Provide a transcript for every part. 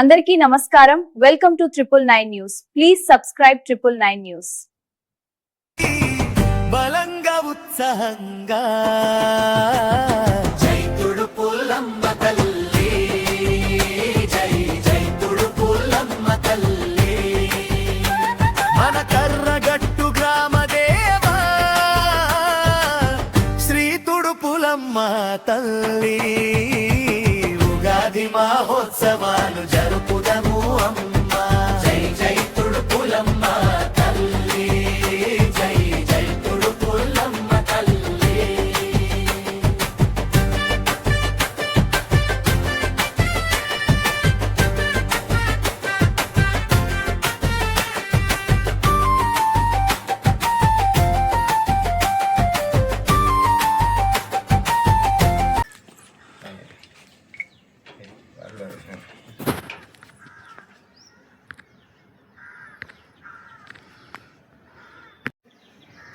అందరికీ నమస్కారం. Welcome to 999 news. Please subscribe 999 news. బలంగా ఉత్సాహంగా జై తుడుపులమ్మ తల్లి, జై జై తుడుపులమ్మ తల్లి, మన కర్రగట్టు గ్రామ దేవా శ్రీ తుడుపులమ్మ తల్లి. ఉగాది మహోత్సవాలు జరుపుదము అమ్మ, జై జై తుడుపులమ్మ తల్లి, జై జై తుడుపులమ్మ తల్లి.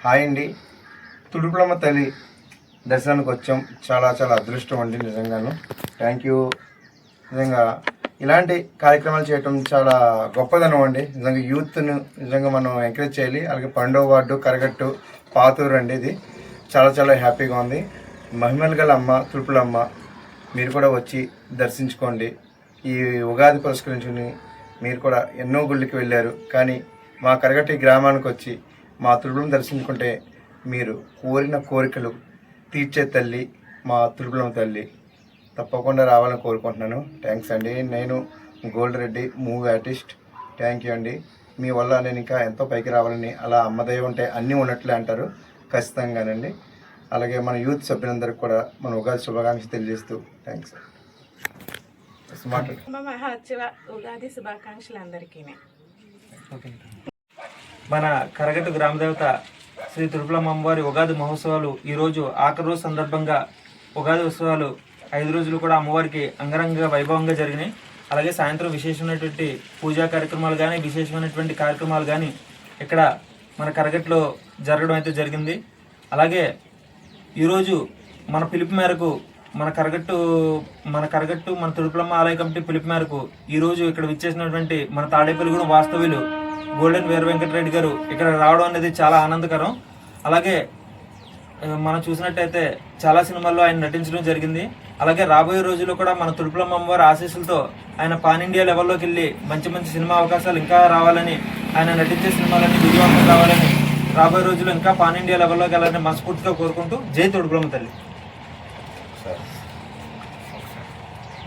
హాయ్ అండి, తుడుపులమ్మ తల్లి దర్శనానికి వచ్చాం. చాలా చాలా అదృష్టం అండి, నిజంగాను. Thank you. నిజంగా ఇలాంటి కార్యక్రమాలు చేయటం చాలా గొప్పదనం అండి. నిజంగా యూత్ను నిజంగా మనం ఎంకరేజ్ చేయాలి. అలాగే పండో వార్డు, కరగట్టు, పాతూరు అండి. ఇది చాలా చాలా హ్యాపీగా ఉంది. మహిమలు గల అమ్మ తుడుపులమ్మ, మీరు కూడా వచ్చి దర్శించుకోండి. ఈ ఉగాది పురస్కరించుకుని మీరు కూడా ఎన్నో గుళ్ళకి వెళ్ళారు, కానీ మా కరగట్టి గ్రామానికి వచ్చి మా తుడుపులమ్మ దర్శించుకుంటే మీరు కోరిన కోరికలు తీర్చే తల్లి మా తుడుపులమ్మ తల్లి. తప్పకుండా రావాలని కోరుకుంటున్నాను. థ్యాంక్స్ అండి. నేను gold Reddy, movie artist. Thank you అండి. మీ వల్ల నేను ఇంకా ఎంతో పైకి రావాలని, అలా అమ్మదయ్య ఉంటే అన్నీ ఉన్నట్లే అంటారు, ఖచ్చితంగానండి. అలాగే మన యూత్ సభ్యులందరికీ కూడా మన ఉగాది శుభాకాంక్షలు తెలియజేస్తూ థ్యాంక్స్. ఉగాది శుభాకాంక్షలు అందరికీ. మన కరగట్టు గ్రామదేవత శ్రీ తుడుపులమ్మ అమ్మవారి ఉగాది మహోత్సవాలు ఈరోజు ఆఖరి రోజు సందర్భంగా ఉగాది ఉత్సవాలు 5 రోజులు కూడా అమ్మవారికి అంగరంగ వైభవంగా జరిగినాయి. అలాగే సాయంత్రం విశేషమైనటువంటి పూజా కార్యక్రమాలు కానీ, విశేషమైనటువంటి కార్యక్రమాలు కానీ ఇక్కడ మన కరగట్టులో జరగడం అయితే జరిగింది. అలాగే ఈరోజు మన పిలుపు మేరకు మన కరగట్టు మన తుడుపులమ్మ ఆలయ కమిటీ పిలుపు మేరకు ఈరోజు ఇక్కడ విచ్చేసినటువంటి మన తాడేపల్లిగూడెం వాస్తవ్యులు గోల్డెన్ వీర వెంకటరెడ్డి గారు ఇక్కడ రావడం అనేది చాలా ఆనందకరం. అలాగే మనం చూసినట్టయితే చాలా సినిమాల్లో ఆయన నటించడం జరిగింది. అలాగే రాబోయే రోజుల్లో కూడా మన తుడుపులమ్మ అమ్మవారి ఆశీస్సులతో ఆయన పాన్ ఇండియా లెవెల్లోకి వెళ్ళి మంచి మంచి సినిమా అవకాశాలు ఇంకా రావాలని, ఆయన నటించే సినిమాలన్నీ విజయవంతం కావాలని, రాబోయే రోజుల్లో ఇంకా పాన్ ఇండియా లెవెల్లోకి వెళ్ళాలని మనస్ఫూర్తిగా కోరుకుంటూ జై తుడుపులమ్మ తల్లి.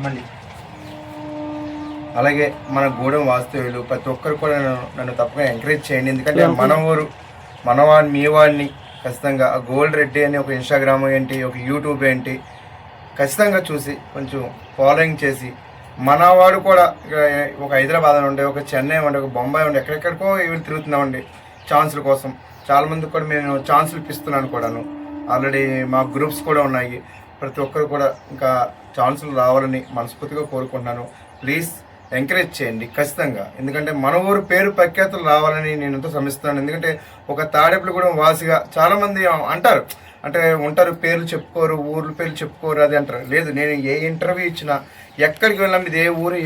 మళ్ళీ అలాగే మన గూడెం వాస్తవ్యులు ప్రతి ఒక్కరు కూడా నన్ను తప్పగా ఎంకరేజ్ చేయండి. ఎందుకంటే మన ఊరు, మన వాడిని, మీ వాడిని ఖచ్చితంగా గోల్డ్ రెడ్డి అని ఒక ఇన్స్టాగ్రామ్ ఏంటి, ఒక యూట్యూబ్ ఏంటి, ఖచ్చితంగా చూసి కొంచెం ఫాలోయింగ్ చేసి, మనవాడు కూడా ఒక హైదరాబాద్ అని ఉండే, ఒక చెన్నై ఉండే, ఒక బొంబాయి ఉండే, ఎక్కడెక్కడికో వీళ్ళు తిరుగుతున్నామండి ఛాన్సుల కోసం. చాలామందికి కూడా నేను ఛాన్సులు ఇప్పిస్తున్నాను కూడాను. ఆల్రెడీ మా గ్రూప్స్ కూడా ఉన్నాయి. ప్రతి ఒక్కరు కూడా ఇంకా ఛాన్సులు రావాలని మనస్ఫూర్తిగా కోరుకుంటున్నాను. ప్లీజ్ ఎంకరేజ్ చేయండి ఖచ్చితంగా. ఎందుకంటే మన ఊరు పేరు ప్రఖ్యాతులు రావాలని నేను ఎంతో శ్రమిస్తున్నాను. ఎందుకంటే ఒక తాడేపల్లిగూడెం వాసిగా చాలామంది అంటారు, అంటే ఉంటారు, పేర్లు చెప్పుకోరు, ఊర్ల పేర్లు చెప్పుకోరు, అది అంటారు. లేదు, నేను ఏ ఇంటర్వ్యూ ఇచ్చినా, ఎక్కడికి వెళ్ళినా ఇది ఏ ఊరు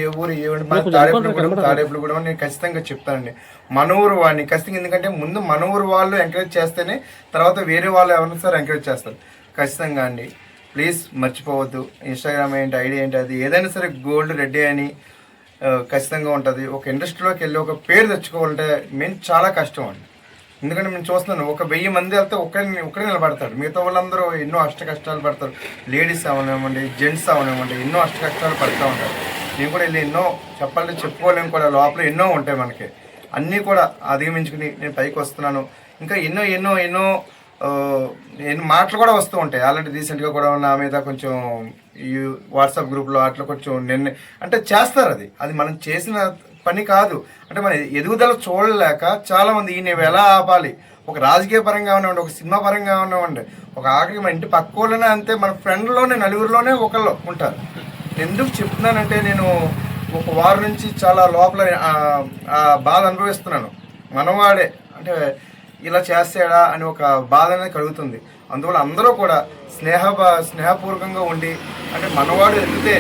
తాడేపల్లిగూడెం నేను ఖచ్చితంగా చెప్తానండి. మన ఊరు వాడిని ఖచ్చితంగా. ఎందుకంటే ముందు మన ఊరు వాళ్ళు ఎంకరేజ్ చేస్తేనే తర్వాత వేరే వాళ్ళు ఎవరైనా సరే ఎంకరేజ్ చేస్తారు ఖచ్చితంగా అండి. ప్లీజ్ మర్చిపోవద్దు. ఇన్స్టాగ్రామ్ ఏంటి, ఐడి ఏంటి, అది ఏదైనా సరే గోల్డ్ రెడ్డి అని ఖచ్చితంగా ఉంటుంది. ఒక ఇండస్ట్రీలోకి వెళ్ళి ఒక పేరు తెచ్చుకోవాలంటే మేము చాలా కష్టం అండి. ఎందుకంటే నేను చూస్తున్నాను, ఒక 1000 మంది వెళ్తే ఒక్కడే నిలబడతాడు, మిగతా వాళ్ళందరూ ఎన్నో అష్ట కష్టాలు పడతారు. లేడీస్ అవనివ్వండి, జెంట్స్ అవనివ్వండి, ఎన్నో అష్ట కష్టాలు పడుతూ ఉంటారు. నేను కూడా వెళ్ళి ఎన్నో చెప్పాలంటే చెప్పుకోలేము కూడా, లోపల ఎన్నో ఉంటాయి మనకి. అన్నీ కూడా అధిగమించుకుని నేను పైకి వస్తున్నాను. ఇంకా ఎన్నో ఎన్నో ఎన్నో మాటలు కూడా వస్తూ ఉంటాయి. ఆల్రెడీ రీసెంట్గా కూడా నా మీద కొంచెం ఈ వాట్సాప్ గ్రూప్లో అట్లా కొంచెం అంటే చేస్తారు. అది మనం చేసిన పని కాదు. అంటే మన ఎదుగుదల చూడలేక చాలామంది ఈయన ఎలా ఆపాలి, ఒక రాజకీయ పరంగా ఉన్నామండి, ఒక సినిమా పరంగా ఉన్నామండి, ఒక ఆఖరికి మన ఇంటి పక్క వాళ్ళనే అంతే, మన ఫ్రెండ్లోనే నలుగురిలోనే ఒకళ్ళు ఉంటారు. ఎందుకు చెప్తున్నానంటే నేను ఒక వారం నుంచి చాలా లోపల బాధ అనుభవిస్తున్నాను. మనవాడే అంటే ఇలా చేస్తాడా అని ఒక బాధ అనేది కలుగుతుంది. అందువల్ల అందరూ కూడా స్నేహపూర్వకంగా ఉండి, అంటే మనవాడు ఎదిగితే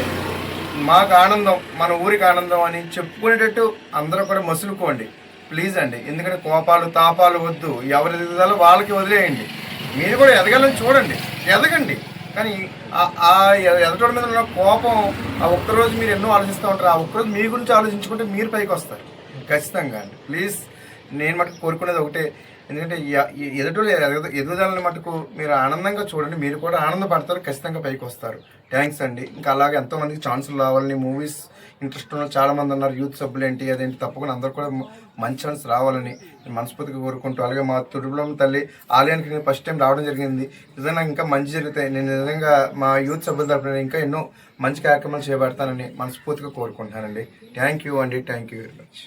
మాకు ఆనందం, మన ఊరికి ఆనందం అని చెప్పుకునేటట్టు అందరూ కూడా మసులుకోండి ప్లీజ్ అండి. ఎందుకంటే కోపాలు తాపాలు వద్దు, ఎవరి ఎదుగుదల వాళ్ళకి వదిలేయండి. మీరు కూడా ఎదగాలని చూడండి, ఎదగండి. కానీ ఆ ఎదటోడి మీద ఉన్న కోపం ఆ ఒక్కరోజు మీరు ఎన్నో ఆలోచిస్తూ ఉంటారు, ఆ ఒక్కరోజు మీ గురించి ఆలోచించుకుంటే మీరు పైకి వస్తారు ఖచ్చితంగా అండి. ప్లీజ్ నేను మటుకు కోరుకునేది ఒకటే, ఎందుకంటే ఎదుటి ఎదుగుదలని మటుకు మీరు ఆనందంగా చూడండి, మీరు కూడా ఆనందపడతారు, ఖచ్చితంగా పైకి వస్తారు. థ్యాంక్స్ అండి. ఇంకా అలాగే ఎంతోమందికి ఛాన్సులు రావాలని, మూవీస్ ఇంట్రెస్ట్ ఉన్న చాలామంది ఉన్నారు, యూత్ సభ్యులు ఏంటి అదేంటి, తప్పకుండా అందరూ కూడా మంచి ఛాన్స్ రావాలని మనస్ఫూర్తిగా కోరుకుంటూ, అలాగే మా తురుపులమ్మ తల్లి ఆలయానికి నేను ఫస్ట్ టైం రావడం జరిగింది. నిజంగా ఇంకా మంచి జరుగుతాయి, నేను నిజంగా మా యూత్ సభ్యుల తరపున ఇంకా ఎన్నో మంచి కార్యక్రమాలు చేపడతానని మనస్ఫూర్తిగా కోరుకుంటానండి. థ్యాంక్ యూ అండి, థ్యాంక్ యూ వెరీ మచ్.